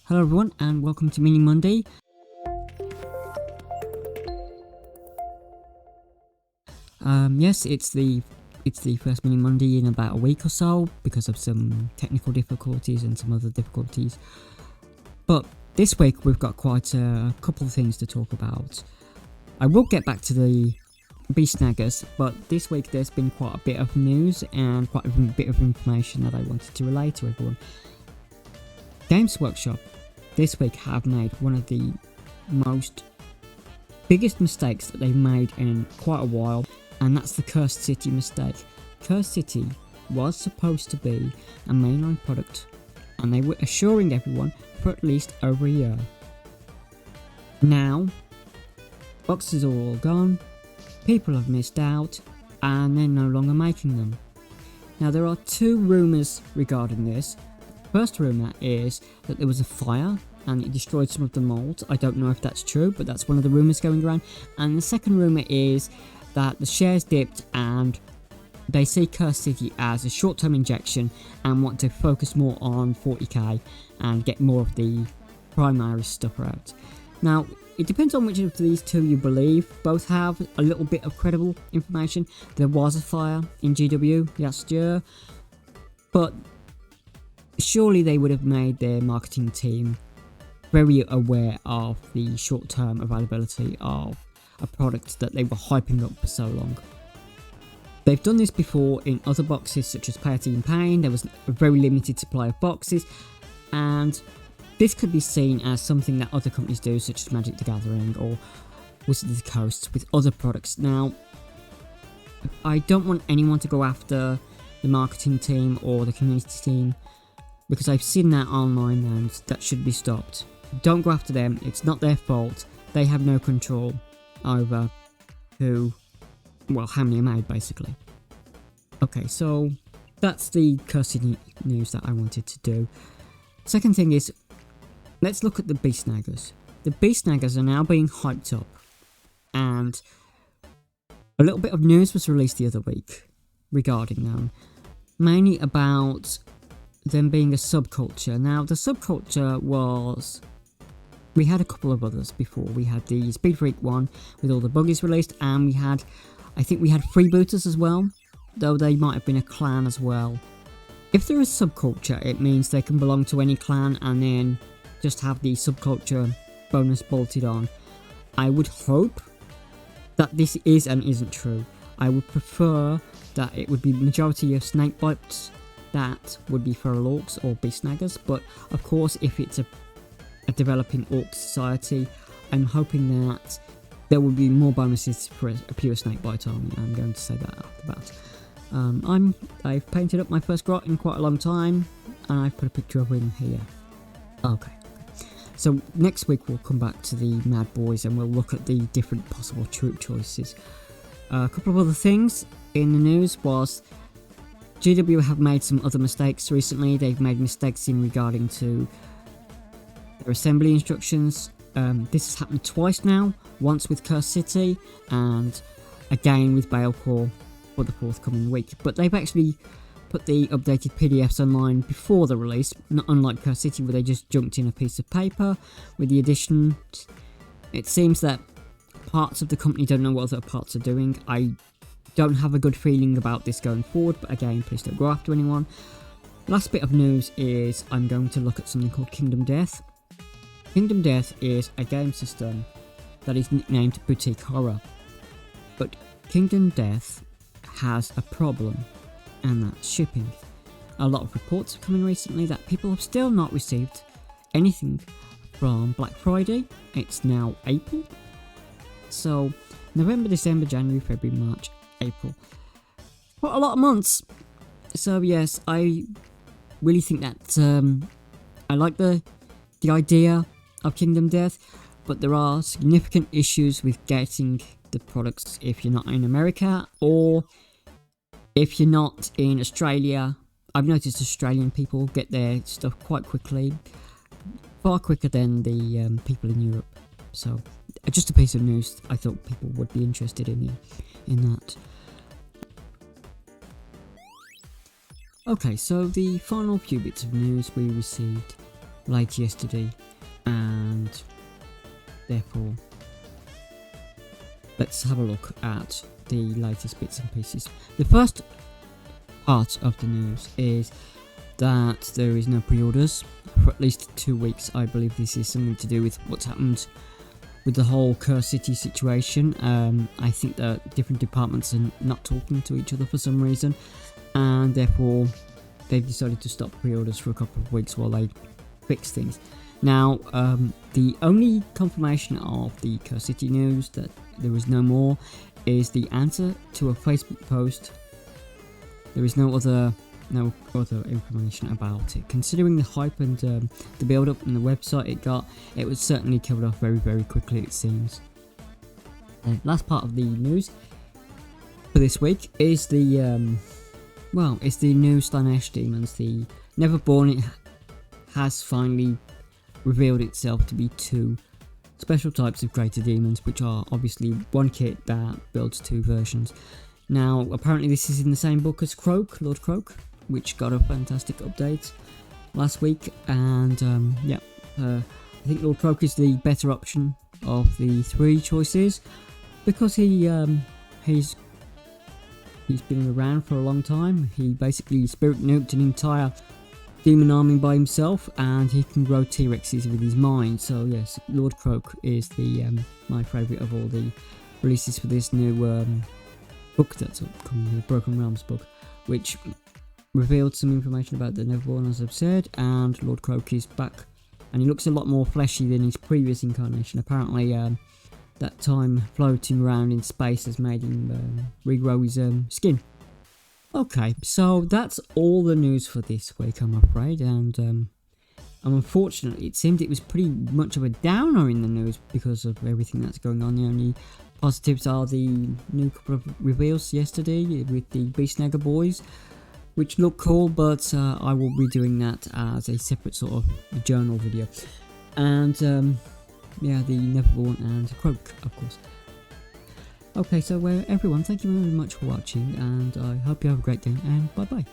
Hello everyone and welcome to Mini Monday. Yes, it's the first Mini Monday in about a week or so because of some technical difficulties and some other difficulties. But this week we've got quite a couple of things to talk about. I will get back to the Beast Snaggers, but this week there's been quite a bit of news and quite a bit of information that I wanted to relay to everyone. Games Workshop this week have made one of the biggest mistakes that they've made in quite a while, and that's the Cursed City mistake. Cursed City was supposed to be a mainline product, and they were assuring everyone for at least over a year. Now, boxes are all gone, people have missed out, and they're no longer making them. Now there are two rumours regarding this. First rumour is that there was a fire and it destroyed some of the molds. I don't know if that's true, but that's one of the rumours going around. And the second rumour is that the shares dipped and they see Cursed City as a short-term injection and want to focus more on 40k and get more of the primary stuff out. Now, it depends on which of these two you believe. Both have a little bit of credible information. There was a fire in GW last year, but surely they would have made their marketing team very aware of the short-term availability of a product that they were hyping up for so long. They've done this before in other boxes such as Piety and Pain. There was a very limited supply of boxes, and this could be seen as something that other companies do, such as Magic the Gathering or Wizards of the Coast, with other products. Now, I don't want anyone to go after the marketing team or the community team, because I've seen that online and that should be stopped. Don't go after them, it's not their fault. They have no control over how many are made, basically. Okay, so that's the Cursed news that I wanted to do. Second thing is, let's look at the Beast Snaggers. The Beast Snaggers are now being hyped up, and a little bit of news was released the other week regarding them, mainly about them being a subculture. Now, the subculture was... we had a couple of others before. We had the Speed Freak one with all the buggies released, and I think we had freebooters as well, though they might have been a clan as well. If they're a subculture, it means they can belong to any clan and then just have the subculture bonus bolted on. I would hope that this is and isn't true. I would prefer that it would be majority of snakebites that would be feral orcs or beast snaggers, but of course if it's a developing orc society, I'm hoping that there will be more bonuses for a pure snakebite army. I'm going to say that off the bat. I've painted up my first grot in quite a long time, and I've put a picture of him here. Okay. So next week we'll come back to the Mad Boys and we'll look at the different possible troop choices. A couple of other things in the news was GW have made some other mistakes recently. They've made mistakes in regarding to their assembly instructions. This has happened twice now, once with Cursed City and again with Balecore for the forthcoming week. But they've actually put the updated PDFs online before the release, not unlike Cursed City where they just jumped in a piece of paper with the addition. It seems that parts of the company don't know what other parts are doing. I don't have a good feeling about this going forward, but again, please don't go after anyone. Last bit of news is I'm going to look at something called Kingdom Death. Kingdom Death is a game system that is nicknamed Boutique Horror, but Kingdom Death has a problem, and that's shipping. A lot of reports have come in recently that people have still not received anything from Black Friday. It's now April, so November, December, January, February, March, April. Quite a lot of months. So yes, I really think that I like the idea of Kingdom Death, but there are significant issues with getting the products if you're not in America or if you're not in Australia. I've noticed Australian people get their stuff quite quickly, far quicker than the people in Europe. So just a piece of news I thought people would be interested in that. Okay, so the final few bits of news we received late yesterday, and therefore let's have a look at the latest bits and pieces. The first part of the news is that there is no pre-orders for at least 2 weeks. I believe this is something to do with what's happened with the whole Curse City situation. I think that different departments are not talking to each other for some reason, and therefore they've decided to stop pre-orders for a couple of weeks while they fix things. Now, the only confirmation of the Curse City news that there is no more is the answer to a Facebook post. There is no other information about it. Considering the hype and the build-up and the website it got, it was certainly killed off very, very quickly, it seems. Last part of the news for this week is the it's the new Slaanesh demons. The Neverborn has finally revealed itself to be 2 special types of greater demons, which are obviously one kit that builds 2 versions. Now, apparently this is in the same book as Croak, Lord Croak, which got a fantastic update last week, and I think Lord Croak is the better option of the 3 choices, because he's been around for a long time. He basically spirit nuked an entire demon army by himself, and he can grow T-Rexes with his mind. So yes, Lord Croak is the my favourite of all the releases for this new book that's upcoming, the Broken Realms book, which revealed some information about the Neverborn, as I've said, and Lord Croak is back, and he looks a lot more fleshy than his previous incarnation. Apparently that time floating around in space has made him regrow his skin. Okay, so that's all the news for this week, I'm afraid, and unfortunately it seemed it was pretty much of a downer in the news because of everything that's going on. The only positives are the new couple of reveals yesterday with the Beastnagger boys, which look cool, but I will be doing that as a separate sort of journal video. And the Neverborn and Croak, of course. Okay, so everyone, thank you very much for watching, and I hope you have a great day, and bye bye.